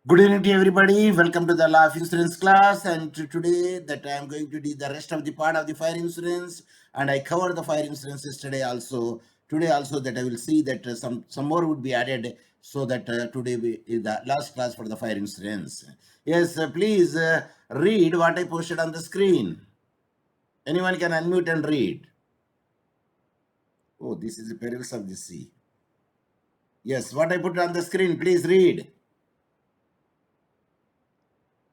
Good evening to everybody. Welcome to the life insurance class. And today that I am going to do the rest of the part of the fire insurance. And I covered the fire insurance yesterday also. Today also that I will see that some more would be added so that today is the last class for the fire insurance. Yes, please read what I posted on the screen. Anyone can unmute and read. Oh, this is the perils of the sea. Yes, what I put on the screen. Please read.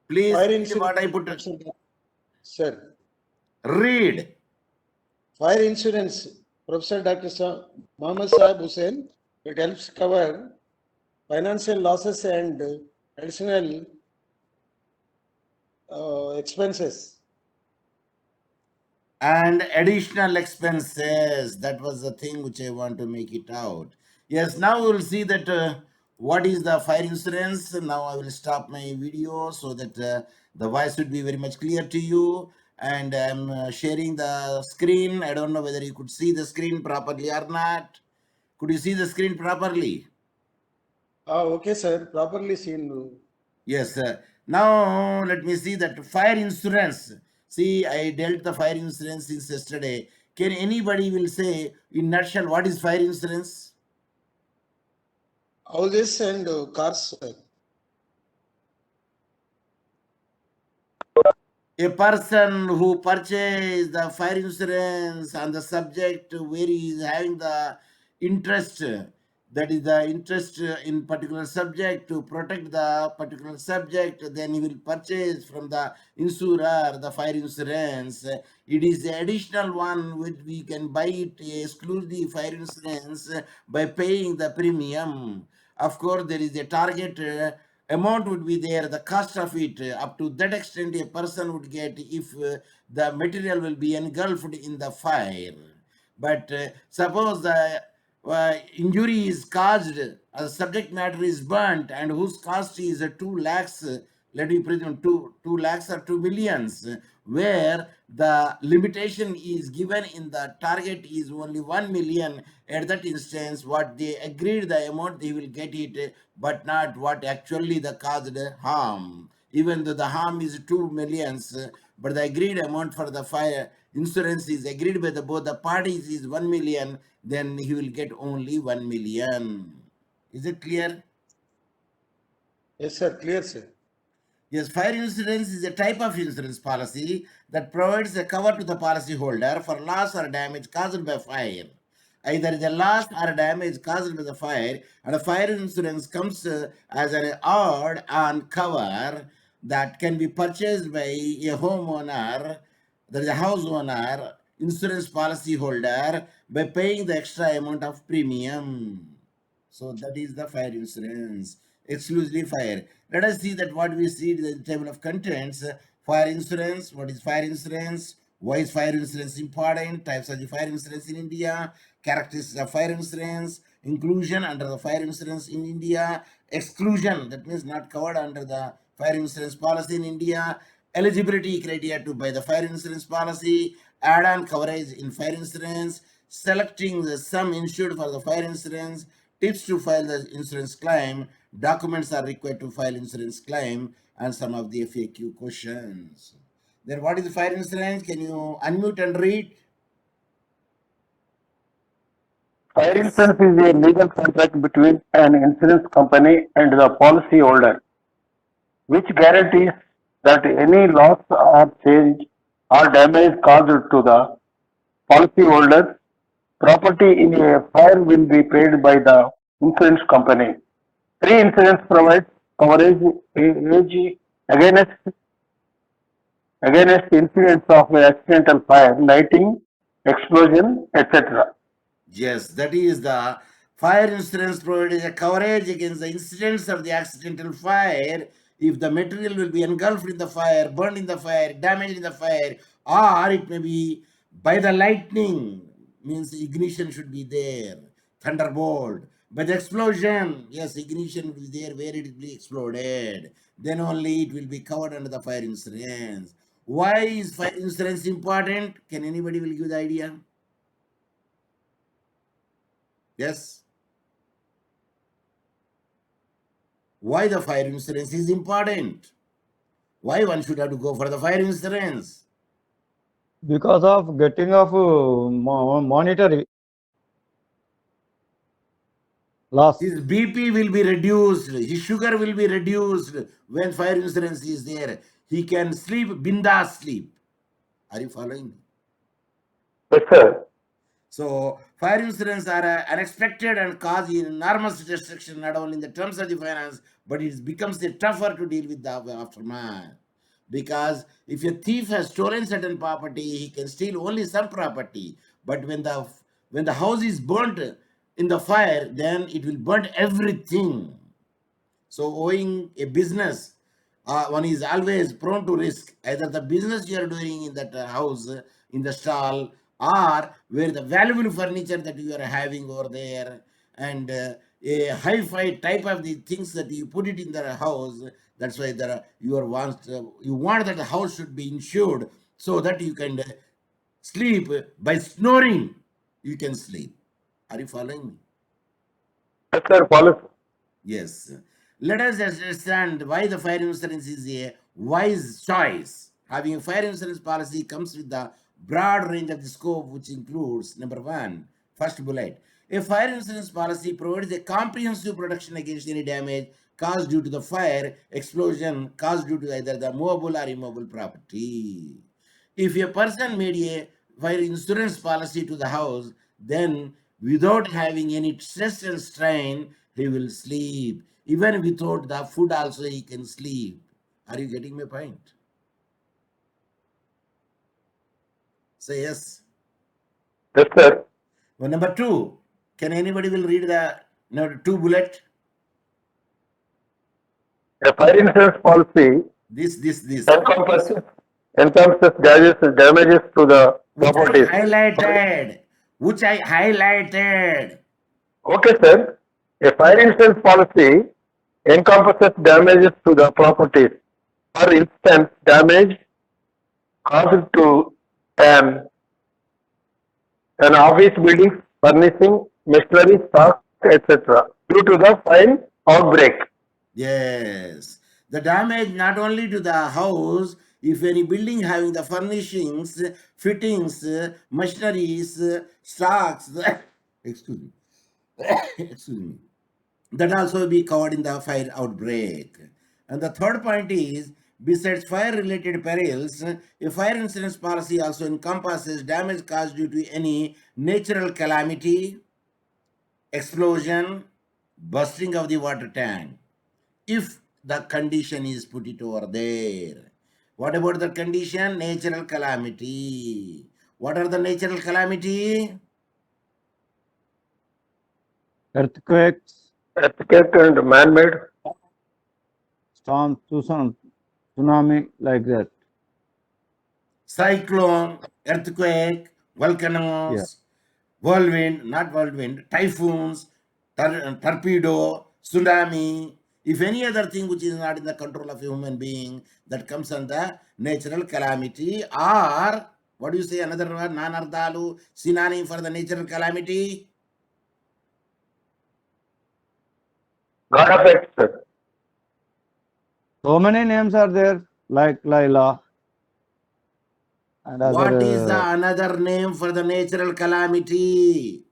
Please Fire read what I insurance, put. sir. Read. Fire insurance, Professor Dr. Mohammed Saab Hussain. It helps cover financial losses and additional expenses. And additional expenses, that was the thing which I want to make it out. Yes, now we will see that what is the fire insurance. Now I will stop my video so that the voice would be very much clear to you. And I'm sharing the screen. I don't know whether you could see the screen properly or not. Could you see the screen properly? Okay, sir. Properly seen. Yes. Now let me see that fire insurance. See, I dealt the fire insurance since yesterday. Can anybody will say in nutshell what is fire insurance? Houses and cars, sir. A person who purchased the fire insurance on the subject where he is having the interest, that is the interest in particular subject to protect the particular subject, then he will purchase from the insurer the fire insurance. It is the additional one which we can buy it exclusively fire insurance by paying the premium. Of course, there is a target amount would be there, the cost of it up to that extent a person would get if the material will be engulfed in the fire. But suppose the injury is caused, subject matter is burnt, and whose cost is 2 lakhs, let me presume 2 lakhs or 2 millions, where the limitation is given in the target is only 1 million. At that instance, what they agreed the amount they will get it, but not what actually the caused harm. Even though the harm is 2 millions, but the agreed amount for the fire insurance is agreed by the both the parties is 1 million, then he will get only 1 million. Is it clear? Yes, sir. Clear, sir. Yes, fire insurance is a type of insurance policy that provides a cover to the policyholder for loss or damage caused by fire. Either the loss or damage caused by the fire, and a fire insurance comes as an add-on cover that can be purchased by a homeowner, that is a house owner, insurance policy holder, by paying the extra amount of premium. So that is the fire insurance, exclusively fire. Let us see that what we see in the table of contents. Fire insurance. What is fire insurance? Why is fire insurance important? Types of the fire insurance in India. Characteristics of fire insurance. Inclusion under the fire insurance in India. Exclusion, that means not covered under the fire insurance policy in India. Eligibility criteria to buy the fire insurance policy. Add-on coverage in fire insurance. Selecting the sum insured for the fire insurance. Tips to file the insurance claim. Documents are required to file insurance claim, and some of the FAQ questions. Then what is the fire insurance? Can you unmute and read? Fire insurance is a legal contract between an insurance company and the policyholder, which guarantees that any loss or change or damage caused to the policyholder's property in a fire will be paid by the insurance company. Free insurance provides coverage against against incidents of accidental fire, lighting, explosion, etc. Yes, that is the fire insurance provides a coverage against the incidents of the accidental fire if the material will be engulfed in the fire, burned in the fire, damaged in the fire, or it may be by the lightning, means ignition should be there, thunderbolt. By the explosion, yes, ignition will be there where it will be exploded. Then only it will be covered under the fire insurance. Why is fire insurance important? Can anybody will give the idea? Yes. why the fire insurance is important. Why one should have to go for the fire insurance? Because of getting of monetary loss. His BP will be reduced, his sugar will be reduced when fire insurance is there. He can sleep, bindas sleep. Are you following me? Yes, sir. So fire insurance are unexpected and cause enormous destruction not only in the terms of the finance, but it becomes tougher to deal with the aftermath. Because if a thief has stolen certain property, he can steal only some property. But when the house is burnt in the fire, then it will burn everything. So owing a business, one is always prone to risk. Either the business you are doing in that house, in the stall, or where the valuable furniture that you are having over there, and a hi-fi type of the things that you put it in the house. That's why you want that the house should be insured so that you can sleep by snoring. You can sleep. Are you following me? Yes, sir. Policy. Yes. Let us understand why the fire insurance is a wise choice. Having a fire insurance policy comes with the broad range of the scope, which includes number one, first bullet. A fire insurance policy provides a comprehensive protection against any damage caused due to the fire, explosion caused due to either the movable or immovable property. If a person made a fire insurance policy to the house, then without having any stress and strain, he will sleep. Even without the food, also he can sleep. Are you getting my point? Say yes. Yes, sir. Well, number two, can anybody will read the number two bullet? A fire insurance policy This. encompasses damages to the properties. Which I highlighted. Okay, sir. A fire insurance policy encompasses damages to the properties. For instance, damage caused to an, an office building, furnishing, machinery, stock, etc. due to the fire outbreak. Yes. The damage not only to the house, if any building having the furnishings, fittings, machineries, stocks, excuse me, excuse me, that also be covered in the fire outbreak. And the third point is, besides fire-related perils, a fire insurance policy also encompasses damage caused due to any natural calamity, explosion, bursting of the water tank, if the condition is put it over there. What about the condition? Natural calamity. What are the natural calamity? Earthquakes, Earthquake and man-made. storm, tsunami, like that. Cyclone, earthquake, volcanoes, whirlwind, not whirlwind, typhoons, torpedo, tsunami. If any other thing which is not in the control of a human being, that comes under natural calamity, or what do you say, another word, nanardalu, synonym for the natural calamity? God effects, sir. So many names are there, like Laila and What other. is the another name for the natural calamity?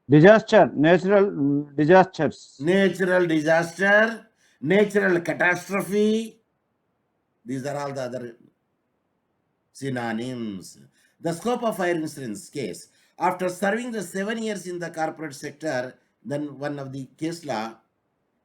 Disaster, natural disasters. Natural disaster, natural catastrophe. These are all the other synonyms. The scope of fire insurance case. After serving the 7 years in the corporate sector, then one of the case law,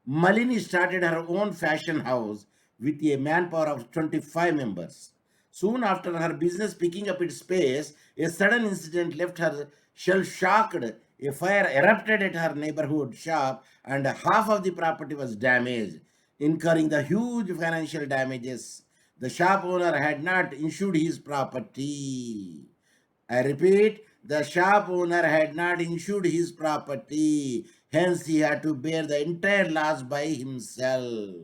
Malini started her own fashion house with a manpower of 25 members. Soon after her business picking up its pace, a sudden incident left her shell-shocked. A fire erupted at her neighborhood shop and half of the property was damaged, incurring the huge financial damages. The shop owner had not insured his property. I repeat, the shop owner had not insured his property, hence he had to bear the entire loss by himself.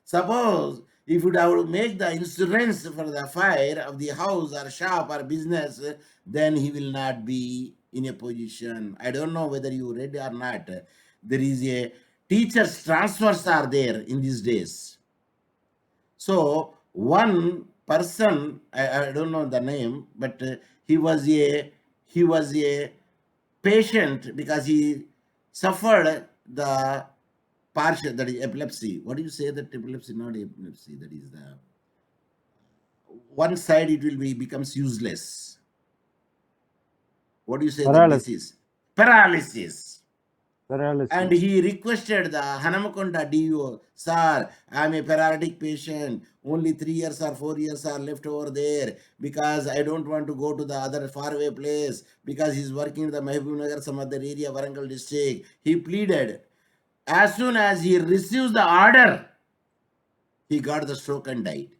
Suppose if you have to make the insurance for the fire of the house or shop or business, then he will not be in a position. I don't know whether you read or not. There is a teachers transfers are there in these days. So one person, I don't know the name, but he was a patient because he suffered the partial, that is epilepsy. What do you say that epilepsy? Not epilepsy. That is the one side it will be becomes useless. What do you say that Paralysis. this is? Paralysis. Paralysis. And he requested the Hanamakonda DO, sir, I'm a paralytic patient. Only 3 years or 4 years are left over there because I don't want to go to the other faraway place because he's working in the Mahbubnagar, some other area, Warangal district. He pleaded. As soon as he receives the order, he got the stroke and died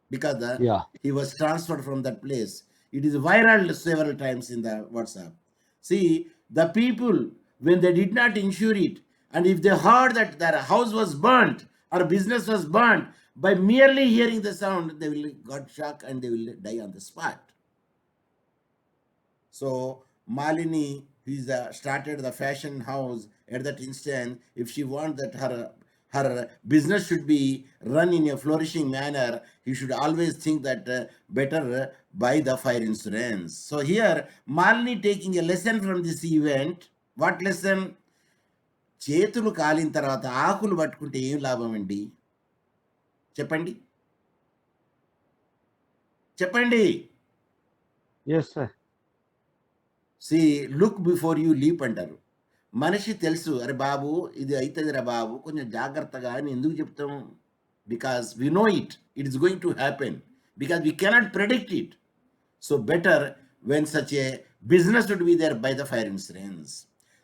because Yeah. he was transferred from that place. It is viral several times in the WhatsApp. See, the people, when they did not insure it, and if they heard that their house was burnt or business was burnt, by merely hearing the sound, they will got shock and they will die on the spot. So Malini, who is started the fashion house at that instant, if she wants that her business should be run in a flourishing manner, he should always think that better buy the fire insurance. So here, Malini taking a lesson from this event. What lesson? చేతులు కాలిన తర్వాత ఆకులు పట్టుకుంటే ఏం లాభం అండి? చెప్పండి చెప్పండి. Yes, sir. See look before you leap అంటారు. మనిషి తెలుసు, అరే బాబు ఇది అవుతుందిరా బాబు కొంచెం జాగ్రత్తగా అని ఎందుకు చెప్తాం? Because we know it is going to happen because we cannot predict it. So better when such a business would be there by the fire insurance.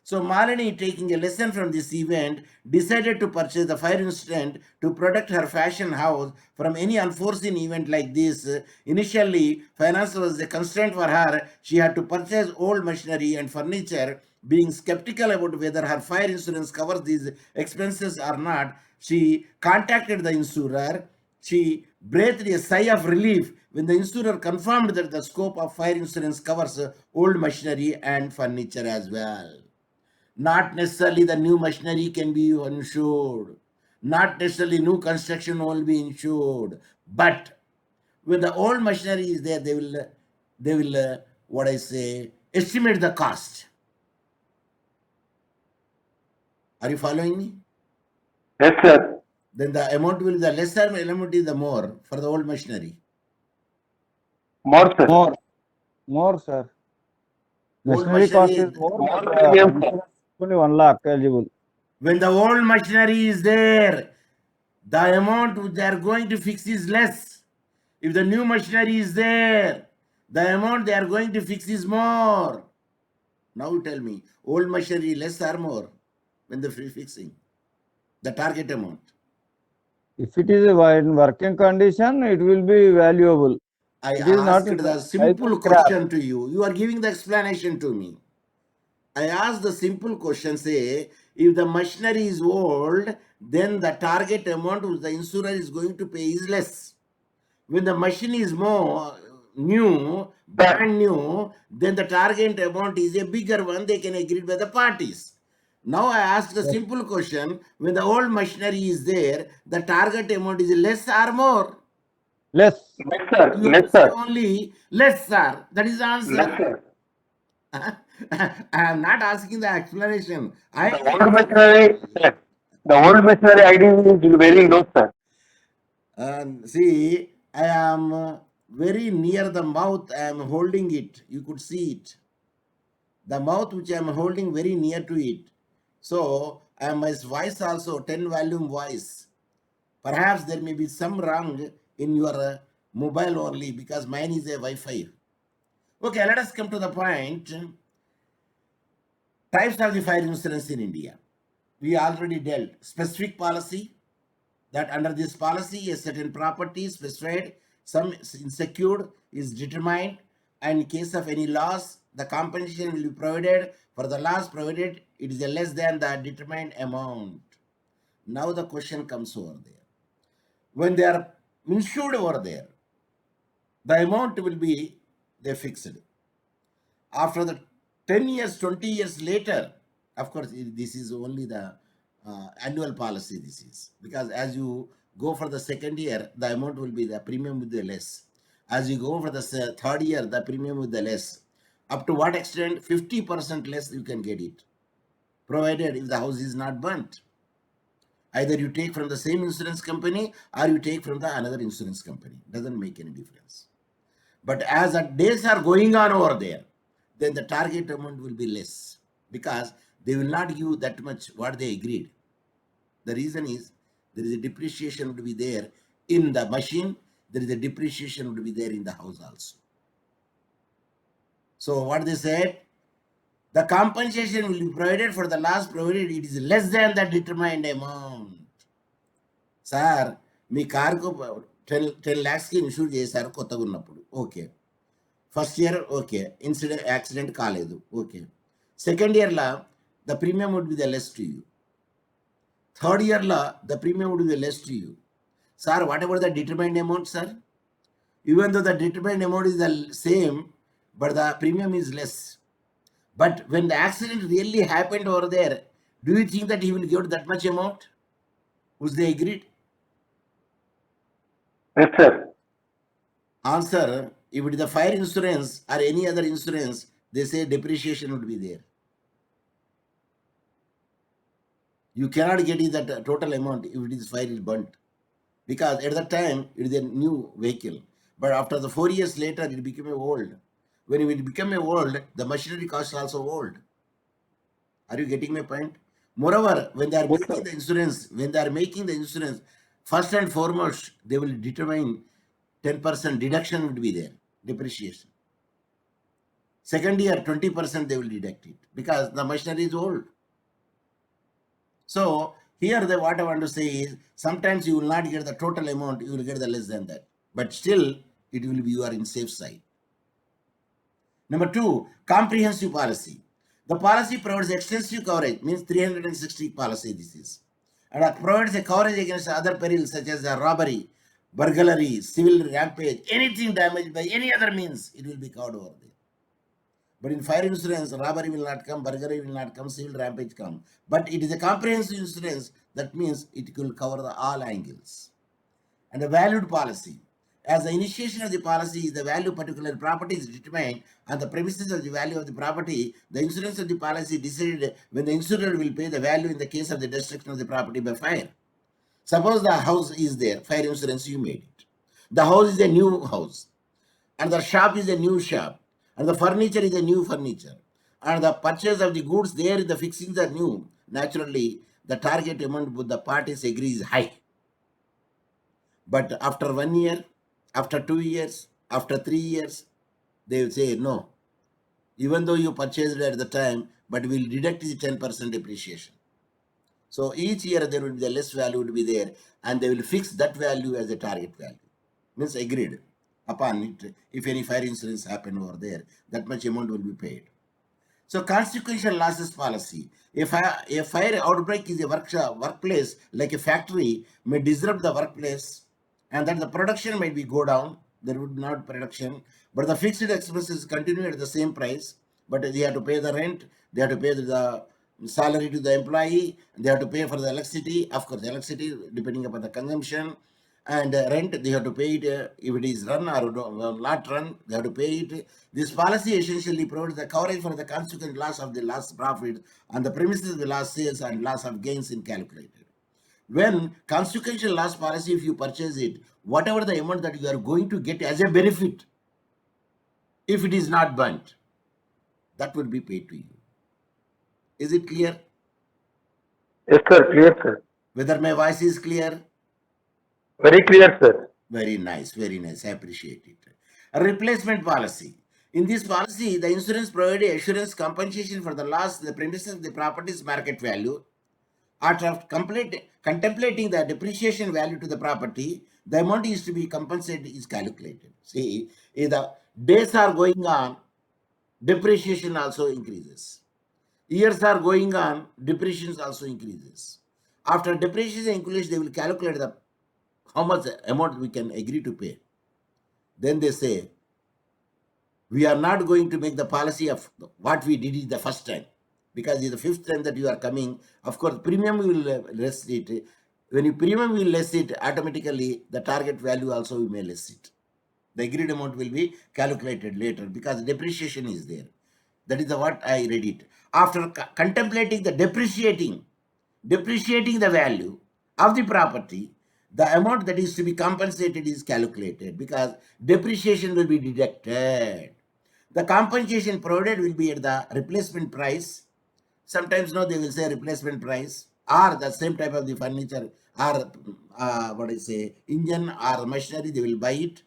So Malini, taking a lesson from this event, decided to purchase the fire insurance to protect her fashion house from any unforeseen event like this. Initially, finance was a constraint for her. She had to purchase old machinery and furniture. Being skeptical about whether her fire insurance covers these expenses or not, she contacted the insurer. She breathed a sigh of relief when the insurer confirmed that the scope of fire insurance covers old machinery and furniture as well. Not necessarily the new machinery can be insured. Not necessarily new construction will be insured. But when the old machinery is there, they will what I say, estimate the cost. Are you following me? Yes, sir. Then the amount will be the lesser, amount is the more for the old machinery. More, sir. More, sir. Old Machinery cost machinery, is more, more but premium, sir. only 1 lakh eligible. when the old machinery is there, the amount which they are going to fix is less. If the new machinery is there, the amount they are going to fix is more. Now you tell me, old machinery less or more when the free fixing? The target amount. If it is in working condition, it will be valuable. I It is not asked in the the simple cycle scrap. question to you. You are giving the explanation to me. I asked the simple question, say, if the machinery is old, then the target amount which the insurer is going to pay is less. When the machine is more new, brand new, then the target amount is a bigger one. They can agree by the parties. Now I asked a simple question, when the old machinery is there, the target amount is less or more? Less. Yes, sir. You Yes, have to say sir. only less, sir. That is the answer. Yes, sir. I am not asking the explanation. The old machinery, sir. The old machinery ID is very low, sir. See, I am very near the mouth. I am holding it. You could see it. The mouth which I am holding very near to it. So, my voice also 10 volume voice. Perhaps there may be some wrong in your mobile only because mine is a Wi-Fi. Okay, let us come to the point. Types of the fire insurance in India. We already dealt. Specific policy, that under this policy a certain property is specified, some insured is determined, and in case of any loss, the compensation will be provided for the loss provided it is a less than the determined amount. Now the question comes over there. When they are insured over there, the amount will be they fixed. After the 10 years, 20 years later, Of course, this is only the annual policy. This is because as you go for the second year, the amount will be the premium will be less. As you go for the third year, the premium will be less. Up to what extent? 50% less you can get it, provided if the house is not burnt. Either you take from the same insurance company or you take from the another insurance company. Doesn't make any difference. But as the days are going on over there, then the target amount will be less because they will not give that much what they agreed. The reason is there is a depreciation would be there in the machine, there is a depreciation would be there in the house also. So what they said, the compensation will be provided for the loss provided it is less than the determined amount. Sir మీ కార్కు 10 lakhsకి insure చేశారు కొత్తగా ఉన్నప్పుడు, okay. First year okay, accident కాలేదు, okay. Second ఇయర్లో the premium would be the less to you. Third ఇయర్లో the premium would be the less to you. Sir what about the determined amount sir? Even though the determined amount is the same but the premium is less. But when the accident really happened over there, do you think that he will give that much amount which they agreed? Yes, sir. Answer, if it is the fire insurance or any other insurance, they say depreciation would be there. You cannot get it that total amount if it is fire is burnt, because at that time it is a new vehicle. But after the 4 years later, it became old. When it became old, the machinery cost is also old. Are you getting my point? Moreover, when they are Yes, making sir. the insurance, first and foremost, they will determine 10% deduction would be there, depreciation. Second year, 20% they will deduct it because the machinery is old. So here what I want to say is, sometimes you will not get the total amount, you will get the less than that. But still, it will be you are in safe side. Number 2, comprehensive policy. The policy provides extensive coverage, means 360 policy this is. And it provides a coverage against other perils such as robbery, burglary, civil rampage, anything damaged by any other means, it will be covered over there. But in fire insurance, robbery will not come, burglary will not come, civil rampage come. But it is a comprehensive insurance, that means it will cover all angles. And a valued policy. As the initiation of the policy, the value of particular property is determined on the premises of the value of the property. The insurance of the policy decided when the insurer will pay the value in the case of the destruction of the property by fire. Suppose the house is there, fire insurance you made it. The house is a new house, and the shop is a new shop, and the furniture is a new furniture, and the purchase of the goods there, the fixings are new. Naturally, the target amount with the parties agree is high. But after 1 year, after 2 years, after 3 years, they will say no. Even though you purchased it at the time, but we'll deduct the 10% depreciation. So each year there will be the less value would be there, and they will fix that value as a target value. Means agreed upon it. If any fire insurance happen over there, that much amount will be paid. So consequential losses policy. If a fire outbreak is a workplace like a factory may disrupt the workplace, and that the production might be go down, there would not production, but the fixed expenses continue at the same price, but they have to pay the rent, they have to pay the salary to the employee, they have to pay for the electricity, of course electricity depending upon the consumption, and rent they have to pay it if it is run or not run, they have to pay it. This policy essentially provides the coverage for the consequent loss of the lost profit on the premises of the lost sales and loss of gains in calculated. When consequential loss policy, if you purchase it, whatever the amount that you are going to get as a benefit, if it is not burnt, that will be paid to you. Is it clear? Yes, sir. Clear, sir. Whether my voice is clear? Very clear, sir. Very nice, very nice. I appreciate it. A replacement policy. In this policy, the insurance provided assurance compensation for the loss of the premises of the property's market value. After contemplating the depreciation value to the property, the amount is to be compensated is calculated. See, if the days are going on, depreciation also increases. Years are going on, depreciation also increases. After depreciation increases, they will calculate how much amount we can agree to pay. Then they say, we are not going to make the policy of what we did the first time, because it's the fifth time that you are coming. Of course, premium will less it. When you premium will less it, automatically the target value also we may less it. The agreed amount will be calculated later because depreciation is there. That is the what I read it. After contemplating the depreciating the value of the property, the amount that is to be compensated is calculated because depreciation will be deducted. The compensation provided will be at the replacement price. Sometimes no, they will say replacement price or the same type of the furniture or what I say engine or machinery they will buy it,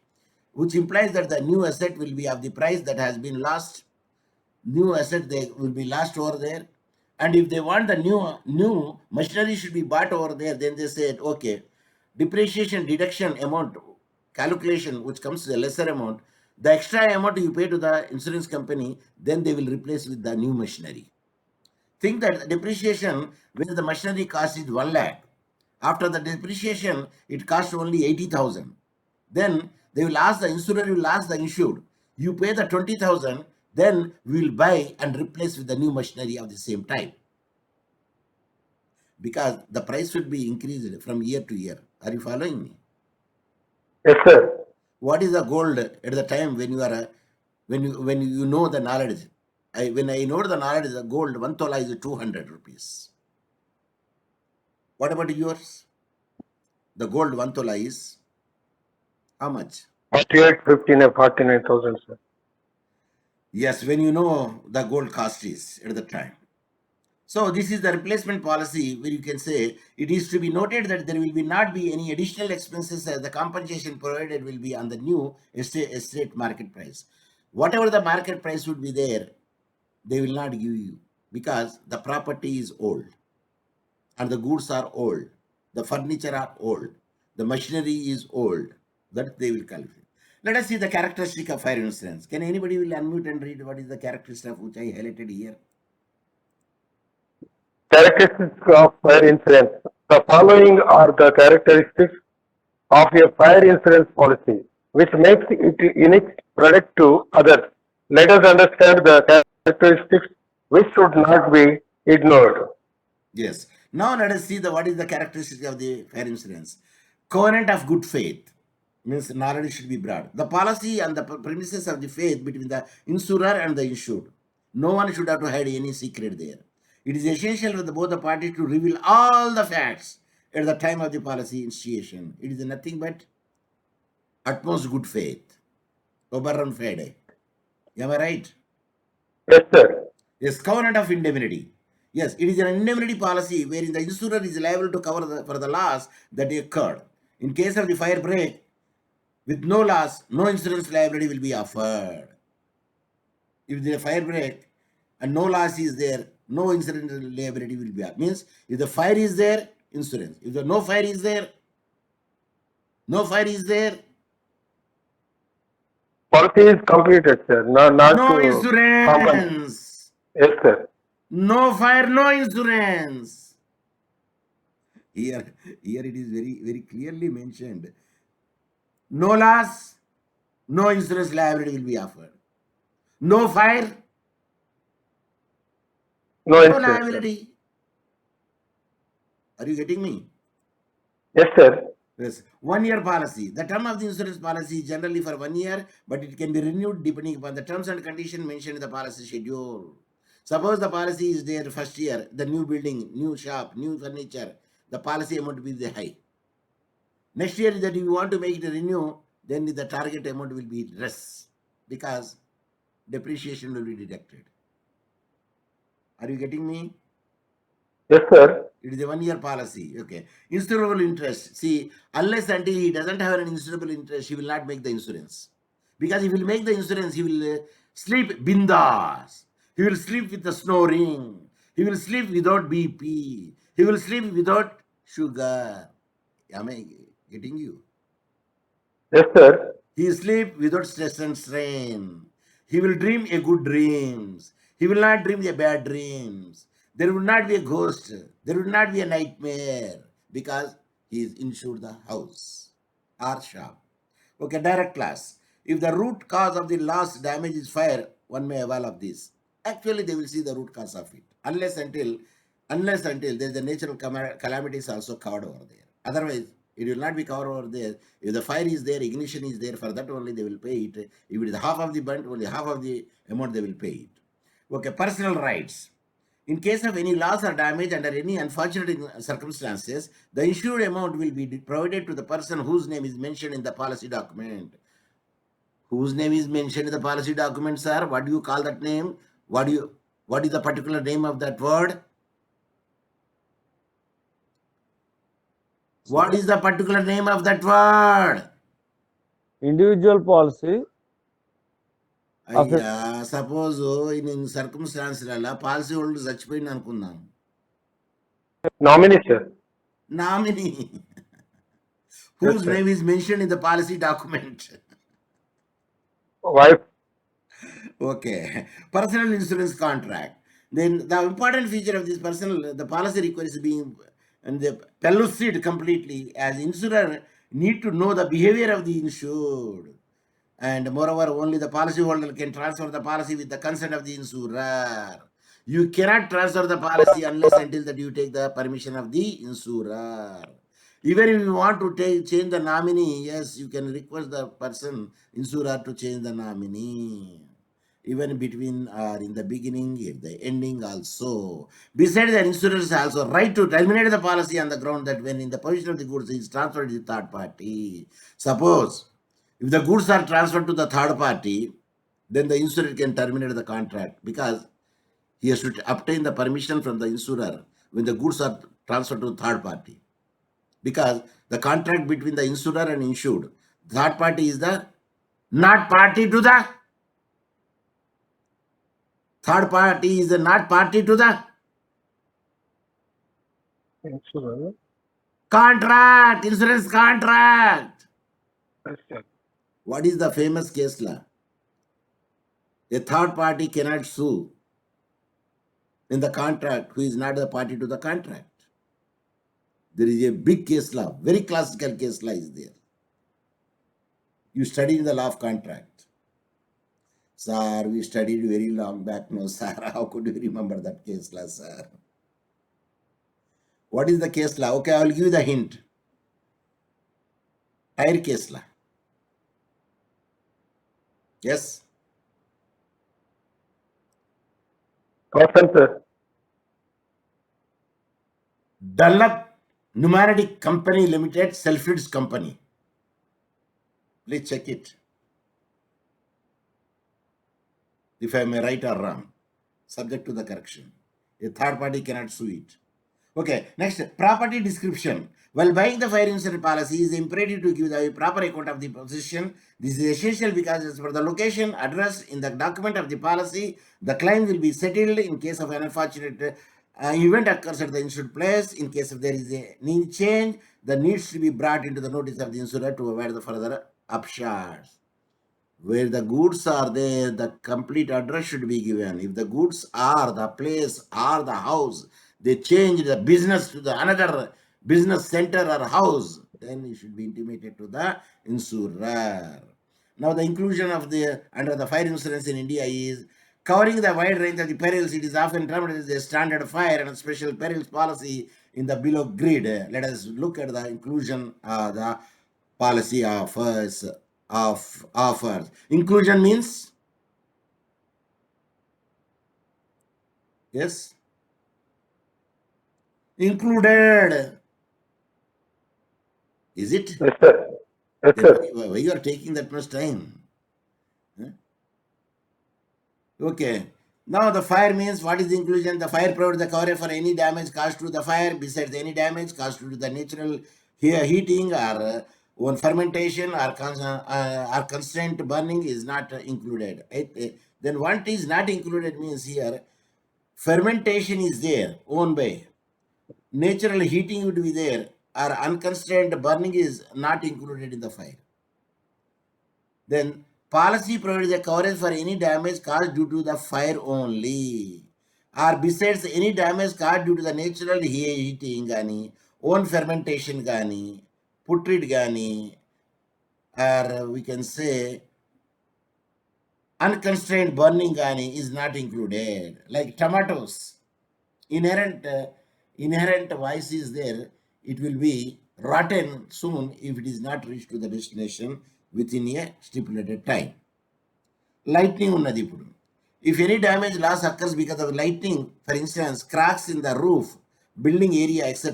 which implies that the new asset will be of the price that has been lost. New asset they will be lost over there, and if they want the new machinery should be bought over there, then they said okay, depreciation deduction amount calculation which comes to a lesser amount, the extra amount you pay to the insurance company, then they will replace with the new machinery. Think that depreciation when the machinery cost is 1 lakh, after the depreciation it costs only 80,000, then they will ask the insurer will ask the insured, you pay the 20,000, then we will buy and replace with the new machinery of the same type, because the price should be increased from year to year. Are you following me? Yes, sir. What is the gold at the time when you are when you know the knowledge? When I know the knowledge, the gold 1 tola is 200 rupees. What about yours? The gold 1 tola is how much? 48, 15, and 49,000, sir. Yes, when you know the gold cost is at the time. So this is the replacement policy where you can say it is to be noted that there will be not be any additional expenses as the compensation provided will be on the new estate market price. Whatever the market price would be there, they will not give you because the property is old and the goods are old, the furniture are old, the machinery is old. That they will calculate. Let us see the characteristic of fire insurance. Can anybody will unmute and read what is the characteristic which I highlighted here? Characteristics of fire insurance. The following are the characteristics of a fire insurance policy, which makes it unique product to others. Let us understand the characteristics which should not be ignored. Yes. Now let us see what is the characteristic of the fire insurance. Covenant of good faith means knowledge should be brought. The policy and the premises of the faith between the insurer and the insured. No one should have to hide any secret there. It is essential for both the parties to reveal all the facts at the time of the policy initiation. It is nothing but utmost good faith. Oberon fede. Am I right? Yes, sir. Yes, covenant of indemnity. Yes, it is an indemnity policy wherein the insurer is liable to cover for the loss that occurred. In case of the fire break, with no loss, no insurance liability will be offered. If the fire break and no loss is there, no insurance liability will be offered. Means if the fire is there, insurance. If the no fire is there, Policy is completed, sir. Not no to compensate. insurance. Yes, sir. No fire, no insurance. Here it is very clearly mentioned. No loss, no insurance liability will be offered. No fire, No no insurance, sir. liability. Are you getting me? Yes, sir. Yes. 1 year policy. The term of the insurance policy is generally for 1 year, but it can be renewed depending upon the terms and conditions mentioned in the policy schedule. Suppose the policy is there first year, the new building, new shop, new furniture, the policy amount will be high. Next year that you want to make it renew, then the target amount will be less because depreciation will be deducted. Are you getting me? Yes, sir. It is a 1 year policy. Okay. Insurable interest. See, unless until he doesn't have an insurable interest, he will not make the insurance. Because if he will make the insurance, he will sleep bindas. He will sleep with the snoring. He will sleep without BP. He will sleep without sugar. Am I getting you? Yes, sir. He will sleep without stress and strain. He will dream a good dreams. He will not dream a bad dreams. There will not be a ghost. There will not be a nightmare because he is insured the house or shop. Okay, direct class. If the root cause of the loss damage is fire, one may avail of this. Actually, they will see the root cause of it. unless until there's a natural calamities also covered over there. Otherwise, it will not be covered over there. If the fire is there, ignition is there, for that only they will pay it. If it is half of the burnt, only half of the amount they will pay it. Okay, personal rights. In case of any loss or damage under any unfortunate circumstances, the insured amount will be provided to the person whose name is mentioned in the policy document. Whose name is mentioned in the policy document, sir? What do you call that name? What is the particular name of that word? What is the particular name of that word? Individual policy. Suppose in circumstances policy holder చచ్చిపోయింది అనుకుందాం. Nominee, sir. Nominee. Whose name is mentioned in the policy document? Wife. Okay. Personal insurance contract. Then the important feature of this the policy requires being and the pellucid completely, as insurer need to know the behavior of the insured. And moreover, only the policyholder can transfer the policy with the consent of the insurer. You cannot transfer the policy unless until that you take the permission of the insurer. Even if you want to change the nominee, yes, you can request the insurer to change the nominee. Even between or in the beginning, if the ending also. Besides, the insurers also right to terminate the policy on the ground that when in the possession of the goods is transferred to the third party. Suppose if the goods are transferred to the third party, then the insurer can terminate the contract because he has to obtain the permission from the insurer when the goods are transferred to the third party. Because the contract between the insurer and insured, third party is the not party to the third party is the not party to the Insurance. contract, insurance contract. Yes, sir. What is the famous case law? A third party cannot sue in the contract who is not the party to the contract. There is a big case law, very classical case law is there. You studied the law of contract. Sir, we studied very long back. No, sir, how could you remember that case law, sir? What is the case law? Okay, I will give you the hint. Tire case law. Yes? Caution, sir. Dunlop Pneumatic Company Limited, Selfridge Company. Please check it. If I may right or wrong, subject to the correction. A third party cannot sue it. Okay, next, property description. While buying the fire insurance policy, it is imperative to give the proper account of the possession. This is essential because as per the location, address in the document of the policy, the claim will be settled in case of an unfortunate event occurs at the insured place. In case if there is a need change, the needs to be brought into the notice of the insurer to avoid the further upshots. Where the goods are there, the complete address should be given. If the goods are the place or the house, they change the business to the another business center or house, then it should be intimated to the insurer. Now the inclusion of the under the fire insurance in India is covering the wide range of the perils. It is often termed as a standard fire and a special perils policy in the below grid. Let us look at the inclusion of the policy offers. Inclusion means yes, included. Is it? Yes, sir. Yes, Then sir. why you are taking that much time? Huh? Okay. Now the fire means what is the inclusion? The fire provides the coverage for any damage caused to the fire besides any damage caused to the natural heating or one fermentation or constrained burning is not included. Then what is not included means here fermentation is there own by natural heating would be there or unconstrained burning is not included in the fire. Then policy provides a coverage for any damage caused due to the fire only or besides any damage caused due to the natural heating gani, own fermentation gani, putrid gani, or we can say unconstrained burning gani is not included. Like tomatoes. inherent vice is there. It will be rotten soon if it is not reached to the destination within a stipulated time. Lightning ఉన్నది ఇప్పుడు. If any damage loss occurs because of lightning, for instance, cracks in the roof, building area, etc.,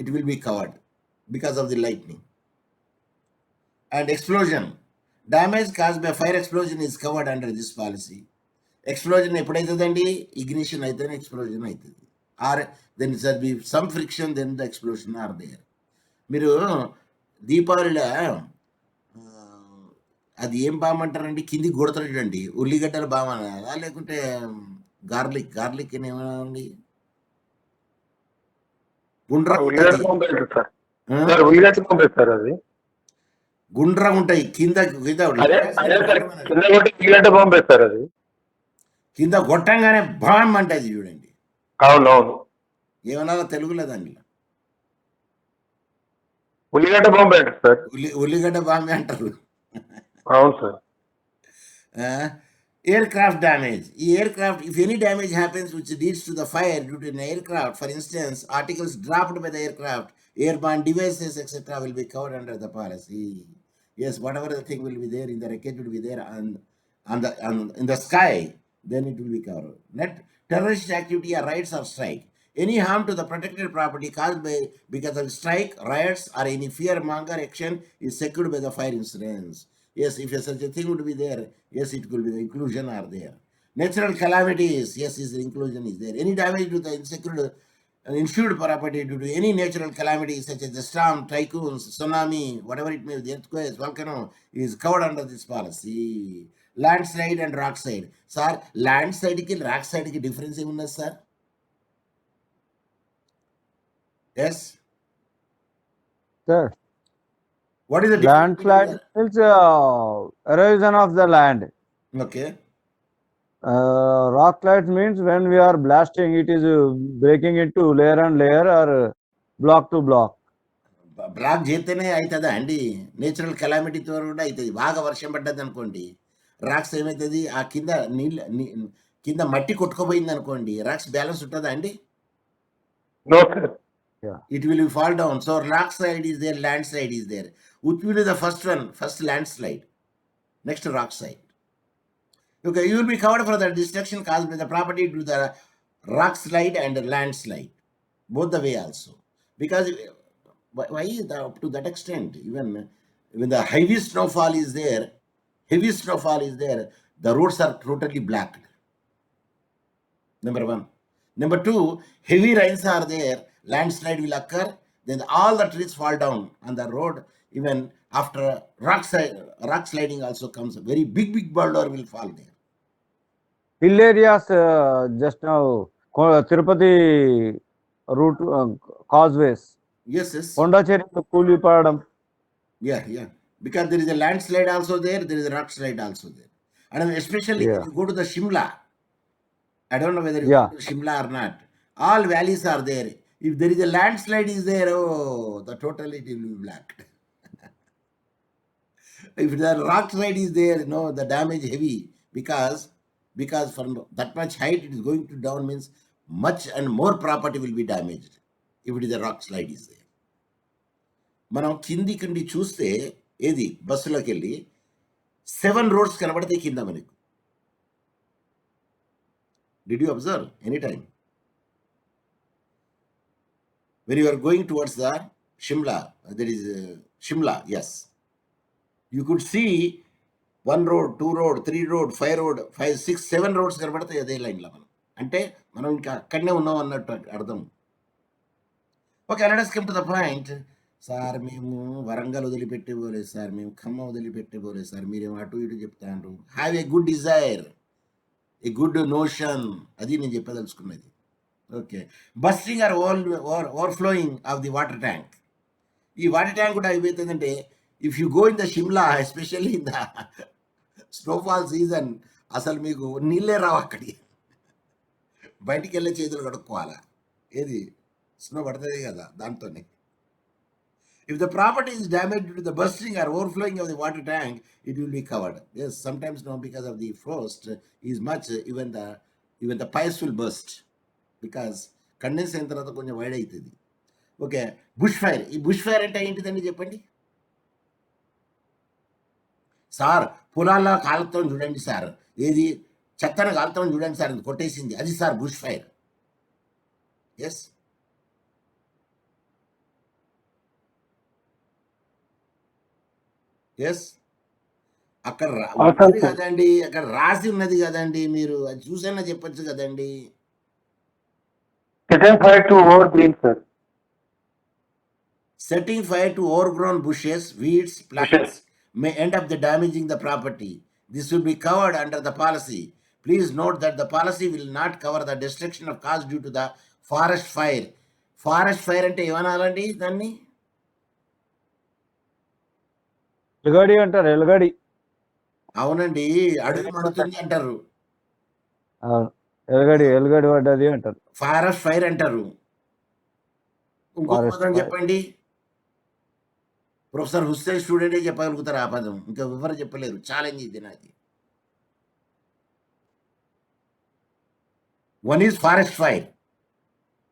it will be covered because of the lightning. And explosion. Damage caused by fire explosion is covered under this policy. Explosion ఎప్పుడైతుందండి? Ignition అయితేనే explosion అవుతుంది. Or then it will be some friction, then the explosion are there. మీరు దీపావళిలో అది ఏం balm అంటారండి? కింది కొడతారు చూడండి, ఉల్లిగడ్డల balm అనాలా లేకుంటే గార్లిక్ ఏమేమండి? గుండ్రం ఉల్లిగడ్డ ఉంటుంది. బాంబే సార్. సార్ ఉల్లిగడ్డ బాంబే సార్ అది. గుండ్రం ఉంటాయి కింద అదే సార్ కింద కొట్టి ఉల్లిగడ్డ బాంబే సార్ అది. కింద కొట్టంగానే బామ్ అంటది చూడండి. అవునవును. ఏమన్నా తెలుగులో దాంట్లో ఉల్లిగడ్డ బాంబే అంటారు సార్. ఉల్లిగడ్డ బాంబే అంటారు. అవును sir. Aircraft damage. Aircraft, if any damage happens which leads to the fire due to an aircraft, for instance, articles dropped by the aircraft, airborne devices, etc., will be covered under the policy. Yes, whatever the thing will be there in the wreckage will be there in the sky, then it will be covered. Net terrorist activity or riots or strike. Any harm to the protected property caused by because of strike, riots, or any fear-monger action is secured by the fire insurance. Yes, if such a thing would be there, yes, it could be the inclusion are there. Natural calamities, yes, is the inclusion is there. Any damage to the insured property due to any natural calamity such as the storm, typhoons, tsunami, whatever it may be, earthquakes, volcano, is covered under this policy. Landslide and rock slide. Sir, landslide ki rock slide ki difference ఏమున్నది sir? Yes. Sir, What is the difference? landslide means erosion of the land. Okay. Rock slide means when we are blasting, it is breaking into layer and layer or block to block. Block చేస్తేనే అవుతుందా అండి? Natural కెలామిటీతో కూడా అవుతుంది. బాగా వర్షం పడ్డది అనుకోండి, racks ఏమవుతుంది, ఆ కింద కింద మట్టి కొట్టుకోపోయింది అనుకోండి, రాక్స్ బ్యాలెన్స్ ఉంటుందా అండి? No sir. It will fall down. So rock slide is there, landslide is there. Which will be the first one? First landslide, next rock slide. Okay, you will be covered for the destruction caused by the property to the rock slide and the landslide, both the way also. Because why up to that extent? Even when the heavy snowfall is there, the roads are totally black. Number one. Number two, heavy rains are there, landslide will occur, then all the trees fall down on the road. Even after rock sliding also comes, a very big boulder will fall there. Hill areas, just now, Tirupati route causeways. Yes. Pondicherry Kuli Padam. Yeah. Because there is a landslide also there, there is a rock slide also there. And especially when you go to the Shimla, I don't know whether you go to Shimla or not, all valleys are there. If there is a landslide is there, oh, the totally it will be black. If the rock slide is there, no, the damage heavy because from that much height it is going to down means much and more property will be damaged if it is a rock slide is there. మనం కింది కండి చూస్తే ఏది బస్సులోకి వెళ్ళి 7 roads కనబడతాయి కింద మనకు. Did you observe any time? When you are going towards the Shimla, there is Shimla, yes. You could see 1 road, 2 road, 3 road, 5 road, 5, 6, 7 roads కనబడతాయి అదే లైన్లో. అంటే మనం ఇంకా అక్కడనే ఉన్నాం అన్నట్టు అర్థం. Okay, let us come to the point. Sir మేము వరంగల్ వదిలిపెట్టేపోలేదు సార్, మేము ఖమ్మం వదిలిపెట్టేపోలేదు సార్, మీరేమో అటు ఇటు చెప్తాండ్రు. Have a good desire, a good notion, అది నేను చెప్పదలుచుకున్నది. Okay, bursting or overflowing of the water tank. ఈ వాటర్ ట్యాంక్ కూడా అయిపోతుందంటే if you go in the Shimla, especially in the snowfall season, అసలు మీకు నీళ్ళే రావు అక్కడికి, బయటికి వెళ్ళే చేతులు కడుక్కోవాలా. ఏది స్నో పడుతుంది కదా దాంతోనే. If the property is damaged due to the bursting or overflowing of the water tank, it will be covered. Yes, sometimes no, because of the frost is much, even the pipes will burst. Because condense అయిన తర్వాత కొంచెం wide అవుతుంది. Okay, bush fire. ఈ bush fire అంటే ఏంటిదండి చెప్పండి sir? పొలాల్లో కాలుతో చూడండి సార్, ఏది చెత్తను కాలుతో చూడండి సార్, ఇది కొట్టేసింది, అది sir bush fire. Yes, yes. అక్కడ అవసరం ఉన్నది సార్. కదండి, అక్కడ రాసి ఉన్నది కదండి, మీరు అది చూసైనా చెప్పొచ్చు కదండి. Setting fire to overgreen, sir. Setting fire to overgrown bushes, weeds, plants Bushes. may end up the damaging the property. This will be covered under the policy. Please note that the policy will not cover the destruction of caused due to the forest fire. Forest fire అంటే ఏమనాలండి దాన్ని? ఎలుగడి అంటారు, ఎలుగడి. అవునండి, అడుగు మండుతుంది అంటారు, అవును, ఎలుగడి పడ్డది అంటారు. ఫారెస్ట్ ఫైర్ అంటారు. ఇంకొక Forest పదం fire. చెప్పండి. ప్రొఫెసర్ హుస్సేన్ స్టూడెంటే చెప్పగలుగుతారు ఆ పదం, ఇంకా ఎవరు చెప్పలేరు. ఛాలెంజ్ ఇది నాది. One is forest fire,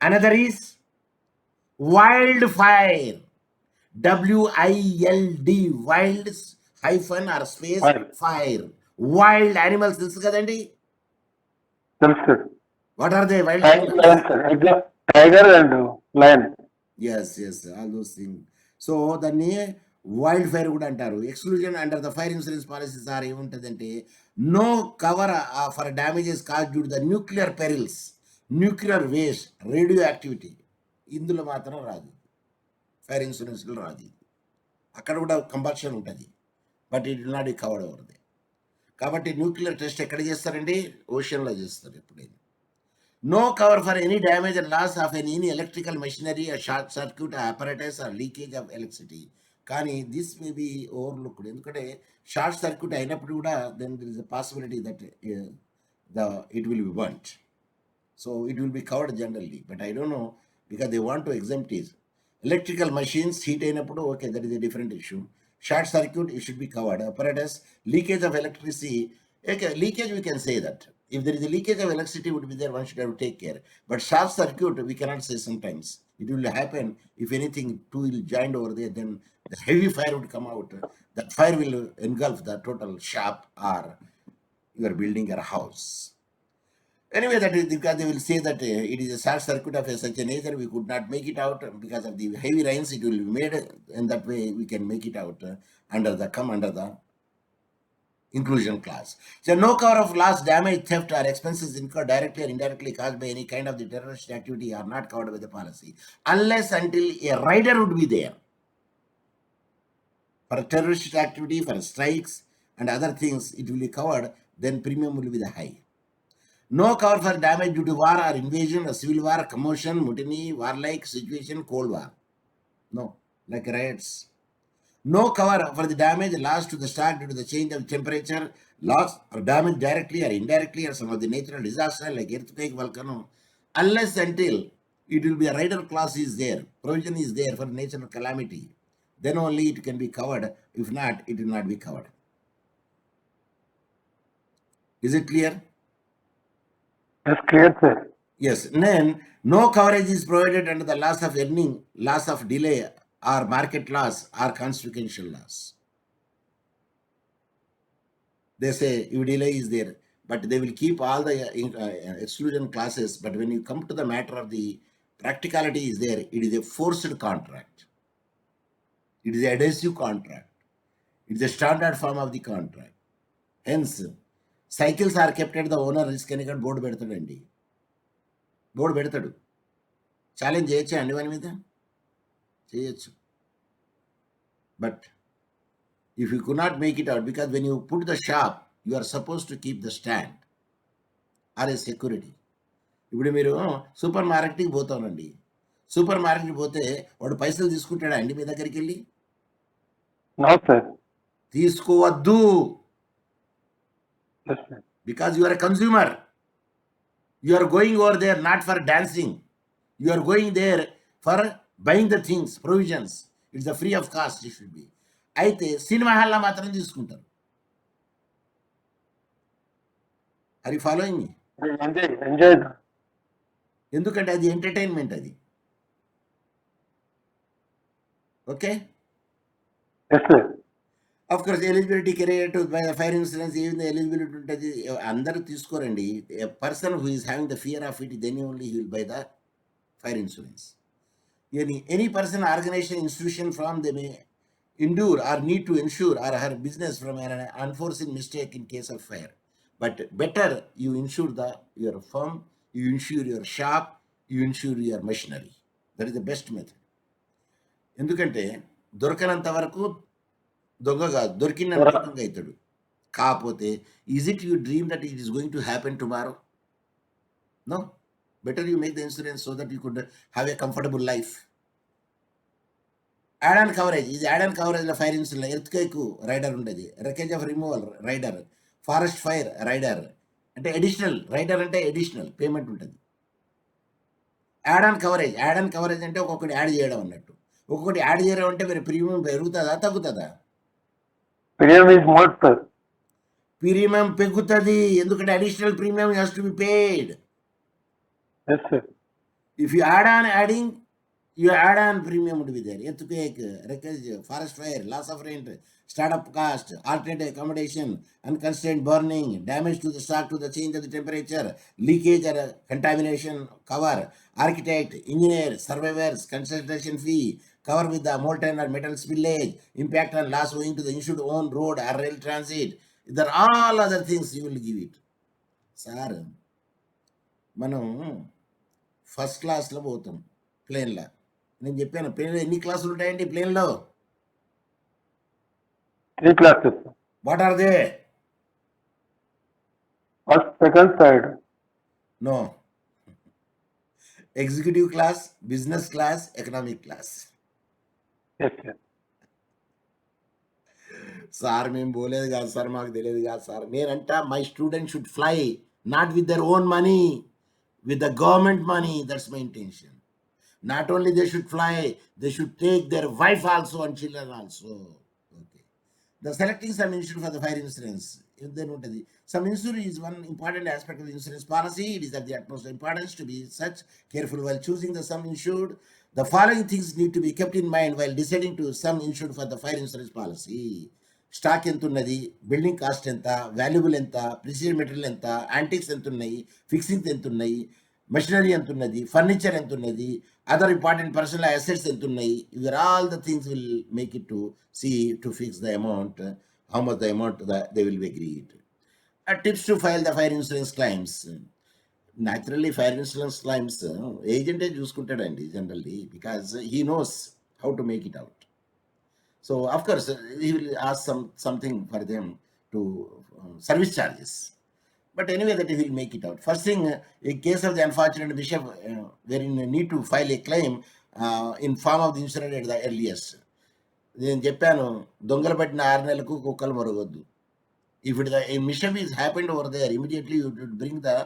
another is wildfire. WILD, wild hyphen or space Fire. fire. Wild animals తెలుసు కదండి. Yes, sir. What are they? Wild Tiger, animals. lion, sir. Tiger and lion. Yes, all those things. So దాన్ని wild fire కూడా అంటారు. Exclusion under the fire insurance policy sir ఏముంటుందంటే, no cover for damages cause due to the nuclear perils, nuclear waste, radioactivity. ఇందులో మాత్రం రాదు, fire ఇన్సూరెన్స్లో రాదు ఇది. అక్కడ కూడా కంబషన్ ఉంటుంది, but it will not be covered over they. కాబట్టి న్యూక్లియర్ టెస్ట్ ఎక్కడ చేస్తారండి? ఓషన్లో చేస్తారు ఎప్పుడైనా. No cover for any damage or loss of any electrical machinery, a short circuit apparatus or leakage of electricity. కానీ దిస్ మే బి ఓవర్లుక్డ్. ఎందుకంటే short circuit అయినప్పుడు కూడా then there is a possibility that it will be burnt. So it will be covered generally, but I don't know because they want to exempt is. Electrical machines heat అయినప్పుడు okay, that is a different issue. Short circuit it should be covered. Apparatus, leakage of electricity, okay, leakage we can say that. If there is a leakage of electricity would be there, one should have to take care. But short circuit we cannot say sometimes. It will happen if anything two will join over there, then the heavy fire would come out. That fire will engulf the total shop or you are building your house. Anyway, that is because they will say that it is a short circuit of such a nature, we could not make it out because of the heavy rains. It will be made, and that way we can make it out under the inclusion clause. So no cover of loss, damage, theft or expenses incurred directly or indirectly caused by any kind of the terrorist activity are not covered by the policy unless until a rider would be there for terrorist activity, for strikes and other things. It will be covered, then premium will be the high. No cover for damage due to war or invasion or civil war, commotion, mutiny, warlike situation, cold war. No, like riots. No cover for the damage loss to the stock due to the change of temperature, loss or damage directly or indirectly or some of the natural disaster like earthquake, volcano, unless until it will be a rider clause is there, provision is there for natural calamity, then only it can be covered. If not, it will not be covered. Is it clear? Yes, clear, sir. Yes. Then no coverage is provided under the loss of earning, loss of delay or market loss or consequential loss. They say if delay is there, but they will keep all the exclusion classes. But when you come to the matter of the practicality is there, it is a forced contract. It is a adhesive contract. It is a standard form of the contract. Hence, cycles are kept at the owner risk అని ఇక్కడ board పెడతాడండి. Board పెడతాడు. Challenge చేయొచ్చా అండి వాని మీద? చేయొచ్చు. But if you could not make it out, because when you put the shop, you are supposed to keep the stand or a security. ఇప్పుడు మీరు సూపర్ మార్కెట్కి పోతానండి, సూపర్ మార్కెట్కి పోతే వాడు పైసలు తీసుకుంటాడా అండి మీ దగ్గరికి వెళ్ళి? No, sir. తీసుకోవద్దు. Yes, sir. Because you are a consumer. You are going over there not for dancing. You are going there for buying the things, provisions. It's a free of cost, it should be. అయితే cinema హాల్లో మాత్రం తీసుకుంటారు. Are you following me? Enjoy. ఎందుకంటే అది entertainment అది. Okay. Yes, sir. Of course eligibility create by fire insurance ఏ విధంగా eligibility ఉంటుంది అందరూ తీసుకోరండి. A person who is having the fear of it then only he will buy the fire insurance. Any person, organization, institution from they may endure or need to ensure or her business from an unforeseen mistake in case of fire. But better you insure your firm, you insure your shop, you insure your machinery. That is the best method. ఎందుకంటే దొరకనంత వరకు దొంగ కాదు, దొరికినంత దొంగ అవుతాడు. కాకపోతే is it you dream that it is going to happen tomorrow? No. Better you make the insurance so that you could have a comfortable life. Add on coverage, ఇది add on కవరేజ్లో fire insurance earthquake rider ఉండేది, wreckage of removal rider, forest fire rider అంటే additional, rider అంటే additional payment ఉంటుంది. Add on coverage, add on coverage అంటే ఒక్కొక్కటి add చేయడం అన్నట్టు. ఒక్కొక్కటి యాడ్ చేయడం అంటే మీరు ప్రీమియం పెరుగుతుందా తగ్గుతుందా? Premium is more, sir. Premium పెరుగుతుంది, ఎందుకంటే additional premium has to be paid. Yes, sir. If you add on adding, you add on premium would be there. Earthquake, wreckage, forest fire, loss of rent, startup cost, alternate accommodation, unconstrained burning, damage to the stock to the change of the temperature, leakage or contamination cover, architect, engineer, survivors, consultation fee, cover with the molten or metal spillage, impact on loss owing to the insured own road or rail transit. There are all other things you will give it. Sir, మనం first క్లాస్లో పోతాం ప్లేన్లో. నేను చెప్పాను ప్లేన్లో ఎన్ని క్లాసులు ఉంటాయండి ప్లేన్లో? 3 classes, sir. What are they? First, second, third. No. Executive class, business class, economic class. Yes, sir. Sir మేము పోలేదు కాదు సార్, మాకు తెలియదు కాదు సార్. నేనంట my student should fly not with their own money, with the government money. That's my intention. Not only they should fly, they should take their wife also and children also. Okay. The selecting some insurance for the fire insurance. If they note some insurance is one important aspect of the insurance policy. It is of the utmost importance to be such careful while choosing the sum insured. The following things need to be kept in mind while deciding to sum insured for the fire insurance policy. Stock ఎంత ఉన్నది, building cost ఎంత, valuable ఎంత, precision material ఎంత, antiques ఎంత ఉన్నాయి, fixings ఎంత ఉన్నాయి, machinery ఎంత ఉన్నది, ఫర్నిచర్ ఎంత ఉన్నది, అదర్ ఇంపార్టెంట్ పర్సనల్ అసెట్స్ ఎంత ఉన్నాయి. Ever all the things will make it to see to fix the amount, how much the amount they will be agreed. Tips to file the fire insurance claims. Naturally fire insurance claims ఏజెంటే చూసుకుంటాడండి generally, because he knows how to make it out. So of course he will ask something for them to service charges, but anyway that he will make it out. First thing, in case of the unfortunate bishop wherein need to file a claim in form of the insurance at the earliest. నేను చెప్పాను దొంగలు పట్టిన 6 నెలలకు కుక్కలు మరగొద్దు. If it a mischief is happened over there, immediately you should bring the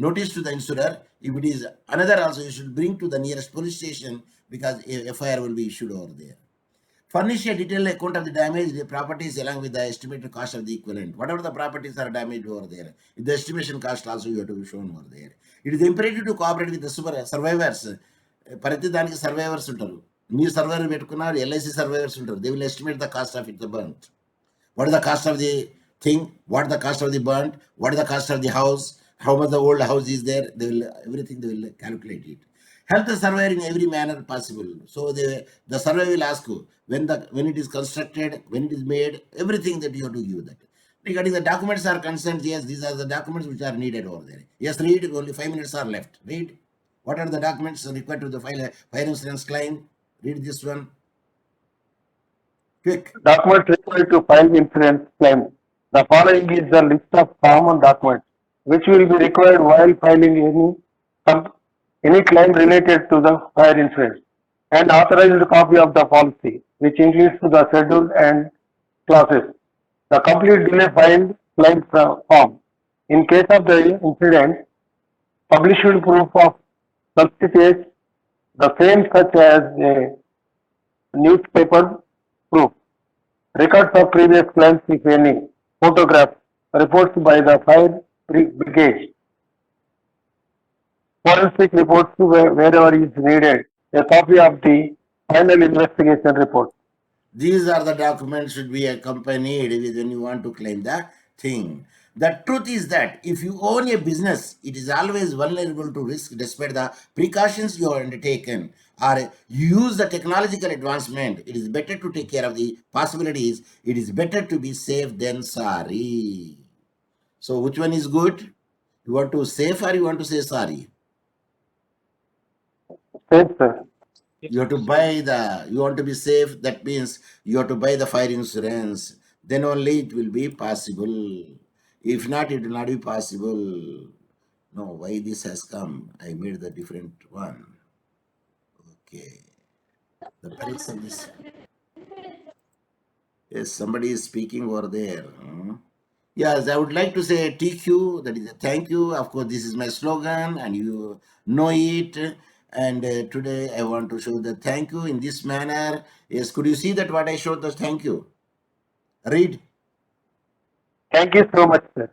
notice to the insurer. If it is another also, you should bring to the nearest police station, because a FIR will be issued over there. Furnish a detailed account of the damaged properties along with the estimated cost of the equivalent. Whatever the properties are damaged over there, the estimation cost also you have to be shown over there. It is imperative to cooperate with the survivors. ప్రతి దానికి survivors ఉంటారు. మీరు surveyor పెట్టుకున్నారు, LIC surveyors ఉంటారు. They will estimate the cost of it the burnt. What is the cost of the thing, what is the cost of the burnt, what is the cost of the house, how much the old house is there. They will everything they will calculate it. Help the surveyor in every manner possible. So the surveyor will ask you when it is constructed, when it is made, everything that you have to give that. Regarding the documents are concerned, yes, these are the documents which are needed over there. Yes, read. Only 5 minutes are left. Read. What are the documents required to the fire insurance claim? Read this one. Quick. Documents required to file insurance claim. The following is the list of common documents which will be required while filing any claim related to the fire insurance, and authorized copy of the policy, which includes the schedule and clauses. The complete delay filed claim form. In case of the incident, published proof of substitutes, the same such as a newspaper proof, records of previous claims if any, photographs, reports by the fire brigade. forensic reports wherever is needed, a copy of the final investigation report. These are the documents should be accompanied with when you want to claim the thing. The truth is that if you own a business, it is always vulnerable to risk despite the precautions you have undertaken. Or you use the technological advancement, it is better to take care of the possibilities. It is better to be safe than sorry. So which one is good? You want to safe or you want to say sorry? Safe, sir. You have to buy the, you want to be safe, that means you have to buy the fire insurance. Then only it will be possible. If not, it will not be possible. No, why this has come? I made the different one. Okay. The price of this. Yes, somebody is speaking over there. Yes, I would like to say TQ, that is a thank you. Of course, this is my slogan and you know it. And today I want to show the thank you in this manner. Yes, could you see that what I showed the thank you? Read. Thank you so much, sir.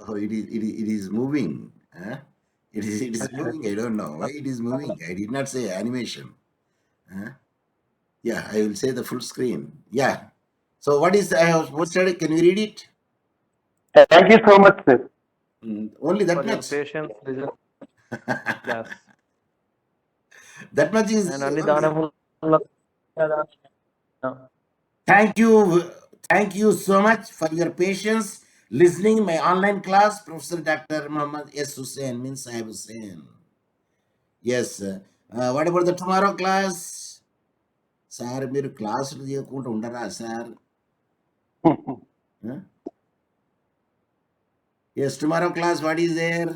Oh, it is moving. Huh? It is moving. I don't know why it is moving. I did not say animation. Huh? Yeah, I will say the full screen. Yeah. So what is I have posted? Can you read it? Thank you so much, sir. Only that for your much. patience, result class. That much is And అన్ని only. దానముల Thank you so much for your patience listening my online class, Professor Dr. Muhammad S. Hussain, means Sahib Hussain. Yes. What about the tomorrow class? Sir, మీరు క్లాసులు చేయకుండా ఉండరా sir? Yes, tomorrow class, what is there?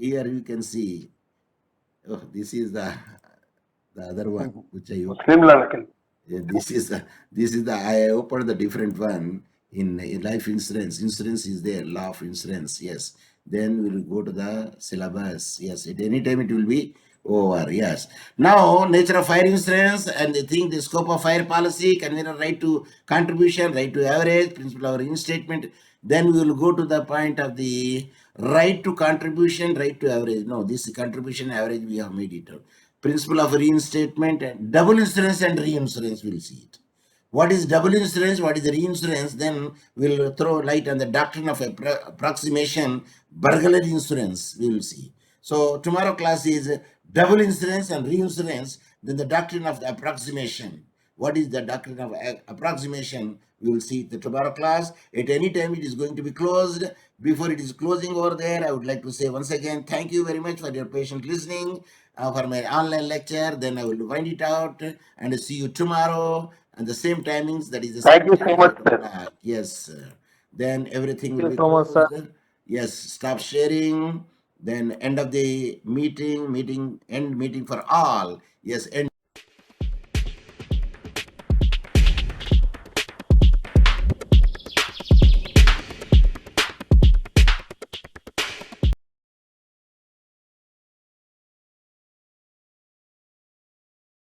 Here you can see. Oh, this is the other one which I opened. Similar. Yeah, this is the I opened the different one in life insurance. Insurance is there, law of insurance. Yes. Then we'll go to the syllabus. Yes. At any time it will be over. Yes. Now nature of fire insurance and the thing, the scope of fire policy, convener right to contribution, right to average, principle of reinstatement. Then we will go to the point of the right to contribution, right to average. No, this contribution average we have made it out. Principle of reinstatement, and double insurance and reinsurance, we'll see it. What is double insurance? What is the reinsurance? Then we'll throw light on the doctrine of approximation, burglary insurance, we will see. So tomorrow class is double insurance and reinsurance, then the doctrine of the approximation. What is the doctrine of approximation? We will see the tomorrow class. At any time it is going to be closed. Before it is closing over there, I would like to say once again, thank you very much for your patient listening for my online lecture. Then I will wind it out and see you tomorrow and the same timings. That is the Thank same you so time, much, 8 sir. o'clock. Yes. Then everything Thank will you be so much, sir. closed. Yes. Stop sharing. Then end of the meeting. End meeting for all. Yes. End.